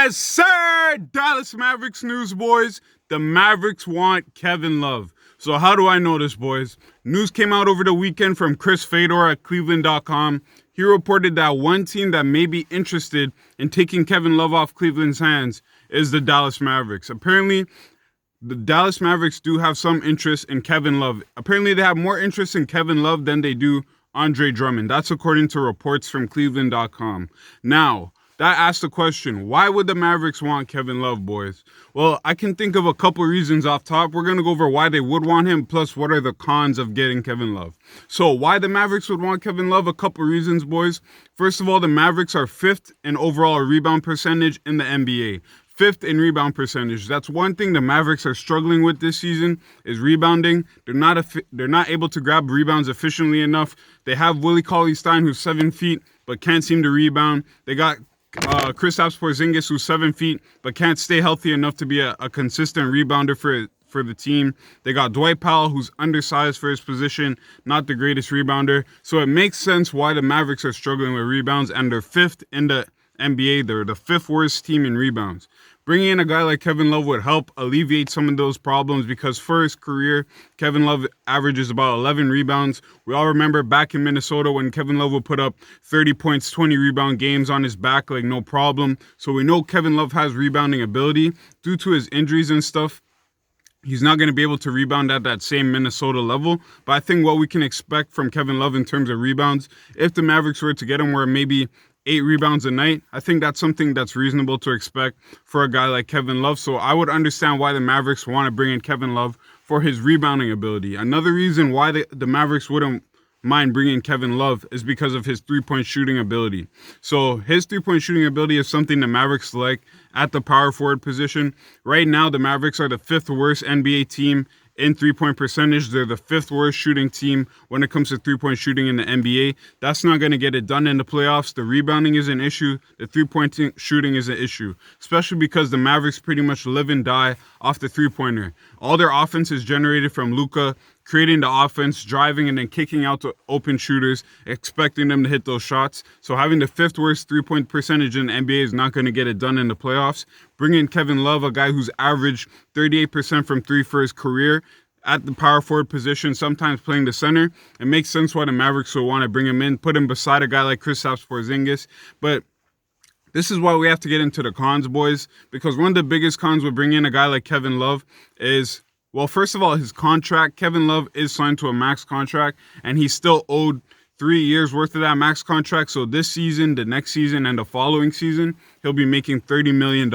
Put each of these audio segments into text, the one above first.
Yes, sir! Dallas Mavericks news, boys. The Mavericks want Kevin Love. So how do I know this, boys? News came out over the weekend from Chris Fedor at Cleveland.com. He reported that one team that may be interested in taking Kevin Love off Cleveland's hands is the Dallas Mavericks. Apparently, the Dallas Mavericks do have some interest in Kevin Love. Apparently, they have more interest in Kevin Love than they do Andre Drummond. That's according to reports from Cleveland.com. Now, that asks the question, why would the Mavericks want Kevin Love, boys? Well, I can think of a couple reasons off top. We're going to go over why they would want him, plus what are the cons of getting Kevin Love. So why the Mavericks would want Kevin Love? A couple reasons, boys. First of all, the Mavericks are 5th in overall rebound percentage in the NBA. 5th in rebound percentage. That's one thing the Mavericks are struggling with this season is rebounding. They're not able to grab rebounds efficiently enough. They have Willie Cauley-Stein, who's 7 feet, but can't seem to rebound. They got Kristaps Porzingis, who's 7 feet, but can't stay healthy enough to be a consistent rebounder for the team. They got Dwight Powell, who's undersized for his position, not the greatest rebounder. So it makes sense why the Mavericks are struggling with rebounds, and they're 5th in the NBA. They're the 5th worst team in rebounds. Bringing in a guy like Kevin Love would help alleviate some of those problems because for his career, Kevin Love averages about 11 rebounds. We all remember back in Minnesota when Kevin Love would put up 30 points, 20 rebound games on his back, like no problem. So we know Kevin Love has rebounding ability. Due to his injuries and stuff, he's not going to be able to rebound at that same Minnesota level. But I think what we can expect from Kevin Love in terms of rebounds, if the Mavericks were to get him where maybe 8 rebounds a night, I think that's something that's reasonable to expect for a guy like Kevin Love. So I would understand why the Mavericks want to bring in Kevin Love for his rebounding ability. Another reason why the Mavericks wouldn't mind bringing Kevin Love is because of his three-point shooting ability. So his three-point shooting ability is something the Mavericks like at the power forward position. Right now, the Mavericks are the 5th worst NBA team in three-point percentage. They're the 5th worst shooting team when it comes to three-point shooting in the NBA. That's not going to get it done in the playoffs. The rebounding is an issue. The three-point shooting is an issue, especially because the Mavericks pretty much live and die off the three-pointer. All their offense is generated from Luka creating the offense, driving, and then kicking out to open shooters, expecting them to hit those shots. So having the 5th worst three-point percentage in the NBA is not going to get it done in the playoffs. Bring in Kevin Love, a guy who's averaged 38% from three for his career at the power forward position, sometimes playing the center. It makes sense why the Mavericks will want to bring him in, put him beside a guy like Kristaps Porzingis. But this is why we have to get into the cons, boys, because one of the biggest cons with bringing in a guy like Kevin Love is, well, first of all, his contract. Kevin Love is signed to a max contract, and he's still owed 3 years worth of that max contract. So this season, the next season, and the following season, he'll be making $30 million.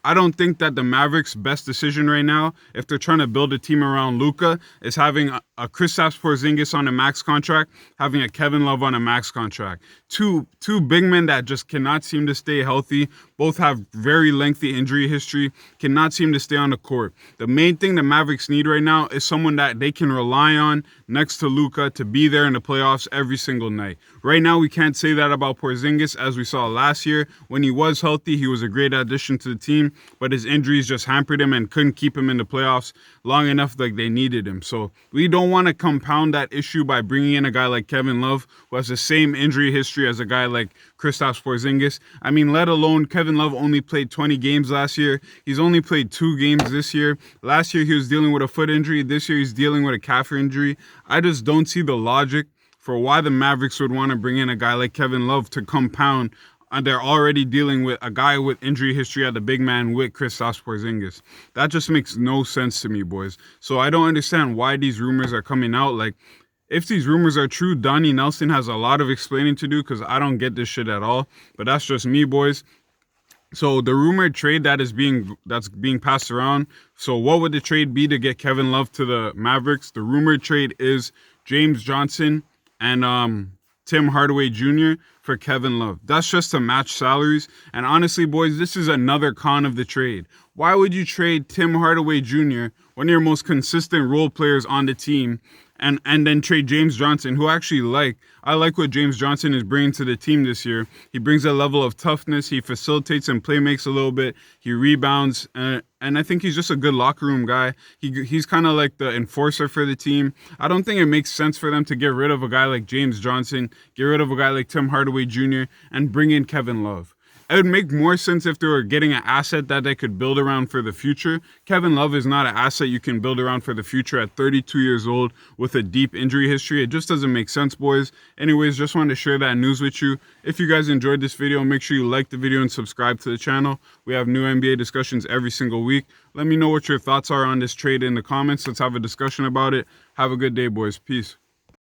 I don't think that the Mavericks' best decision right now, if they're trying to build a team around Luka, is having a Kristaps Porzingis on a max contract, having a Kevin Love on a max contract. Two big men that just cannot seem to stay healthy. Both have very lengthy injury history, cannot seem to stay on the court. The main thing the Mavericks need right now is someone that they can rely on next to Luka to be there in the playoffs every single night. Right now, we can't say that about Porzingis, as we saw last year. When he was healthy, he was a great addition to the team, but his injuries just hampered him and couldn't keep him in the playoffs long enough like they needed him. So we don't want to compound that issue by bringing in a guy like Kevin Love, who has the same injury history as a guy like Kristaps Porzingis. I mean, let alone Kevin Love only played 20 games last year. He's only played 2 games this year. Last year, he was dealing with a foot injury. This year, he's dealing with a calf injury. I just don't see the logic for why the Mavericks would want to bring in a guy like Kevin Love to compound. And they're already dealing with a guy with injury history at the big man with Kristaps Porzingis. That just makes no sense to me, boys. So I don't understand why these rumors are coming out. Like, if these rumors are true, Donnie Nelson has a lot of explaining to do because I don't get this shit at all. But that's just me, boys. So the rumored trade that's being passed around. So what would the trade be to get Kevin Love to the Mavericks? The rumored trade is James Johnson and Tim Hardaway Jr. for Kevin Love. That's just to match salaries. And honestly, boys, this is another con of the trade. Why would you trade Tim Hardaway Jr., one of your most consistent role players on the team, and then trade James Johnson, who I like what James Johnson is bringing to the team this year. He brings a level of toughness. He facilitates and play makes a little bit. He rebounds, and I think he's just a good locker room guy. He's kind of like the enforcer for the team. I don't think it makes sense for them to get rid of a guy like James Johnson, get rid of a guy like Tim Hardaway Jr., and bring in Kevin Love. It would make more sense if they were getting an asset that they could build around for the future. Kevin Love is not an asset you can build around for the future at 32 years old with a deep injury history. It just doesn't make sense, boys. Anyways, just wanted to share that news with you. If you guys enjoyed this video, make sure you like the video and subscribe to the channel. We have new NBA discussions every single week. Let me know what your thoughts are on this trade in the comments. Let's have a discussion about it. Have a good day, boys. Peace.